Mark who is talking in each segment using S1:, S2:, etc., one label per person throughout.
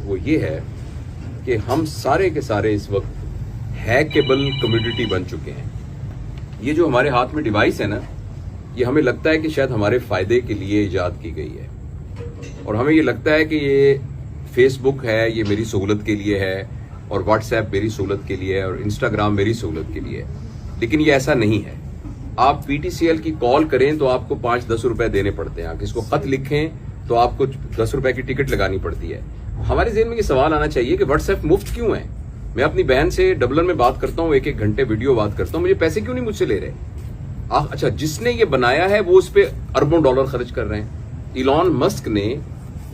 S1: وہ ये है कि हम सारे के सारे इस वक्त हैकेबल कम्युनिटी बन चुके हैं। ये जो हमारे हाथ में डिवाइस है ना, ये हमें लगता है कि शायद हमारे फायदे के लिए इजाद की गई है, और हमें ये लगता है कि ये फेसबुक है, ये मेरी सहूलत के लिए है, और व्हाट्सएप मेरी सहूलत के लिए है, और इंस्टाग्राम मेरी सहूलत के लिए है। लेकिन ये ऐसा नहीं है। आप पीटीसीएल की कॉल करें तो आपको 5-10 रुपए देने पड़ते हैं। आप किसको खत लिखें तो आपको 10 रुपए की टिकट लगानी पड़ती है। हमारे ज़हन में ये सवाल आना चाहिए कि व्हाट्सएप मुफ्त क्यों है? मैं अपनी बहन से डबलिन में बात करता हूँ, 1-1 घंटे वीडियो बात करता हूँ, मुझे पैसे क्यों नहीं मुझसे ले रहे? अच्छा, जिसने ये बनाया है वो उस पर अरबों डॉलर खर्च कर रहे हैं। इलॉन मस्क ने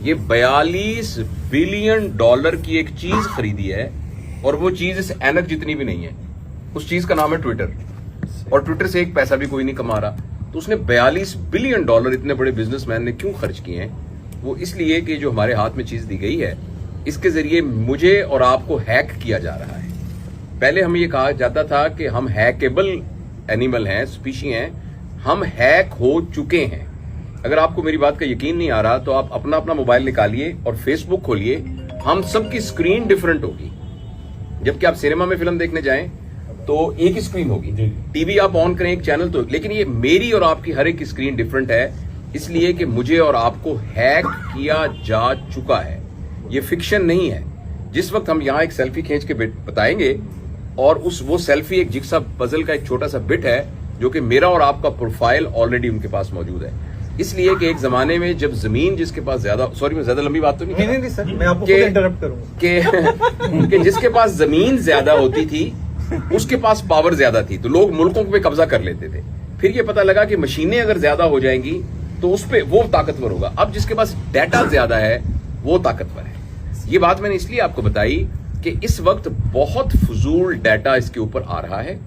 S1: ये 42 बिलियन डॉलर की एक चीज खरीदी है, और वो चीज इस ऐनक जितनी भी नहीं है। उस चीज का नाम है ट्विटर, और ट्विटर से एक पैसा भी कोई नहीं कमा रहा। तो उसने 42 बिलियन डॉलर इतने बड़े बिजनेसमैन ने क्यों खर्च किए हैं? वो इसलिए कि जो हमारे हाथ में चीज दी गई है, इसके जरिए मुझे और आपको हैक किया जा रहा है। पहले हमें ये कहा जाता था कि हम हैकेबल एनिमल हैं, स्पीशी हैं, हम हैक हो चुके हैं। अगर आपको मेरी बात का यकीन नहीं आ रहा तो आप अपना अपना मोबाइल निकालिए और फेसबुक खोलिए, हम सबकी स्क्रीन डिफरेंट होगी। जबकि आप सिनेमा में फिल्म देखने जाएं तो एक ही स्क्रीन होगी, टीवी आप ऑन करें एक चैनल तो, लेकिन ये मेरी और आपकी हर एक की स्क्रीन डिफरेंट है, इसलिए कि मुझे और आपको हैक किया जा चुका है। ये फिक्शन नहीं है। जिस वक्त हम यहां एक सेल्फी खींच के बताएंगे, और वो सेल्फी एक जिक्सा पजल का एक छोटा सा बिट है जो कि मेरा और आपका प्रोफाइल ऑलरेडी उनके पास मौजूद है। इसलिए कि एक जमाने में जब जमीन जिसके पास ज्यादा, सॉरी मैं ज्यादा लंबी बात तो नहीं
S2: सर, मैं आपको इंटरप्ट करूंगा
S1: कि जिसके पास जमीन ज्यादा होती थी उसके पास पावर ज्यादा थी, तो लोग मुल्कों पे कब्जा कर लेते थे। फिर ये पता लगा कि मशीनें अगर ज्यादा हो जाएंगी तो उस पे वो ताकतवर होगा। अब जिसके पास डाटा ज्यादा है वो ताकतवर है। ये बात मैंने इसलिए आपको बताई कि इस वक्त बहुत फजूल डाटा इसके ऊपर आ रहा है,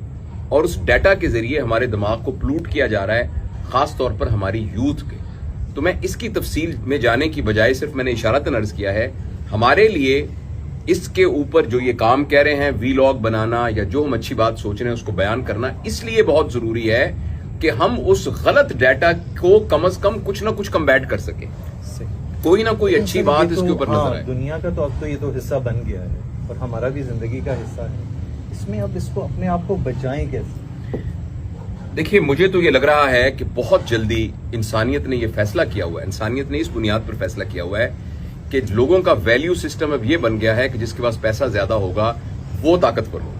S1: और उस डाटा के जरिए हमारे दिमाग को प्लूट किया जा रहा है, खास तौर पर हमारी यूथ के। तो मैं इसकी तफसील में जाने की बजाय सिर्फ मैंने इशारतन अर्ज किया है, हमारे लिए इसके ऊपर जो ये काम कह रहे हैं, वीलॉग बनाना या जो हम अच्छी बात सोच रहे हैं उसको बयान करना इसलिए बहुत जरूरी है कि हम उस गलत डाटा को कम से कम कुछ ना कुछ कम्बैट कर सकें, कोई ना कोई अच्छी बात इसके ऊपर नजर आए।
S2: दुनिया का तो अब तो ये तो हिस्सा बन गया है और हमारा भी जिंदगी का हिस्सा है। इसमें अब इसको अपने आप को बचाएं कैसे?
S1: देखिए, मुझे तो ये लग रहा है कि बहुत जल्दी इंसानियत ने ये फैसला किया हुआ है, इंसानियत ने इस बुनियाद पर फैसला किया हुआ है कि लोगों का वैल्यू सिस्टम अब ये बन गया है कि जिसके पास पैसा ज्यादा होगा वो ताकतवर होगा।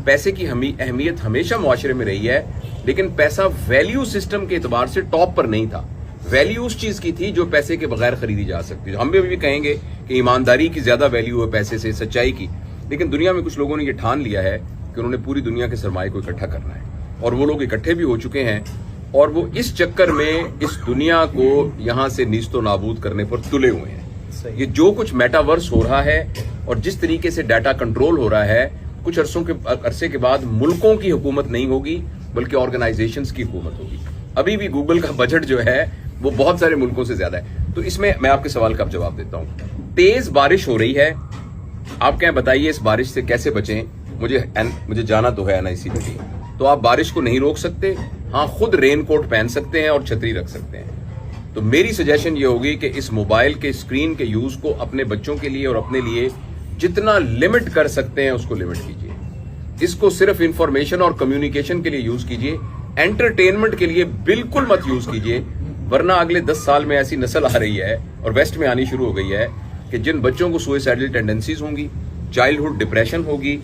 S1: पैसे की अहमियत हमेशा मुआशरे में रही है, लेकिन पैसा वैल्यू सिस्टम के एतबार से टॉप पर नहीं था। वैल्यू उस चीज की थी जो पैसे के बगैर खरीदी जा सकती है। हम भी कहेंगे कि ईमानदारी की ज्यादा वैल्यू है पैसे से, सच्चाई की। लेकिन दुनिया में कुछ लोगों ने ये ठान लिया है कि उन्होंने पूरी दुनिया के सरमाए को इकट्ठा करना है, और वो लोग इकट्ठे भी हो चुके हैं, और वो इस चक्कर में इस दुनिया को यहां से नीस्तो नाबूद करने पर तुले हुए हैं। ये जो कुछ मेटावर्स हो रहा है और जिस तरीके से डाटा कंट्रोल हो रहा है, कुछ अरसे के बाद मुल्कों की हुकूमत नहीं होगी बल्कि ऑर्गेनाइजेशंस की हुकूमत होगी। अभी भी गूगल का बजट जो है वो बहुत सारे मुल्कों से ज्यादा है। तो इसमें मैं आपके सवाल का जवाब देता हूं। तेज बारिश हो रही है, आप क्या बताइए इस बारिश से कैसे बचें? मुझे जाना तो है NIC में भी, तो आप बारिश को नहीं रोक सकते। हाँ, खुद रेनकोट पहन सकते हैं और छतरी रख सकते हैं। तो मेरी सजेशन ये होगी कि इस मोबाइल के स्क्रीन के यूज को अपने बच्चों के लिए और अपने लिए जितना लिमिट कर सकते हैं उसको लिमिट कीजिए। इसको सिर्फ इंफॉर्मेशन और कम्युनिकेशन के लिए यूज कीजिए, एंटरटेनमेंट के लिए बिल्कुल मत यूज कीजिए, वरना अगले 10 साल में ऐसी नस्ल आ रही है और वेस्ट में आनी शुरू हो गई है कि जिन बच्चों को सुसाइडल टेंडेंसीज होंगी, चाइल्डहुड डिप्रेशन होगी,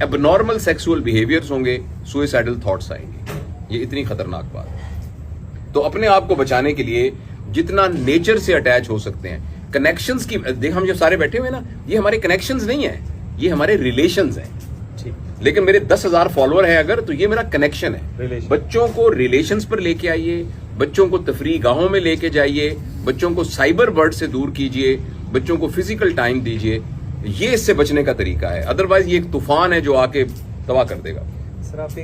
S1: एबनॉर्मल सेक्सुअल बिहेवियर्स होंगे, सुसाइडल थॉट्स आएंगे। ये इतनी खतरनाक बात है। तो अपने आप को बचाने के लिए जितना नेचर से अटैच हो सकते हैं, कनेक्शंस की देख, हम जो सारे बैठे हुए हैं ना, ये हमारे कनेक्शंस नहीं है, ये हमारे रिलेशंस हैं। लेकिन मेरे 10,000 फॉलोअर हैं अगर, तो ये मेरा कनेक्शन है। बच्चों को रिलेशंस पर लेके आइए, बच्चों को तफरीह गाहों में लेके जाइए, बच्चों को साइबर बर्ड से दूर कीजिए, बच्चों को फिजिकल टाइम दीजिए। ये इससे बचने का तरीका है। अदरवाइज ये एक तूफान है जो आके तबाह कर देगा।
S2: सर, आप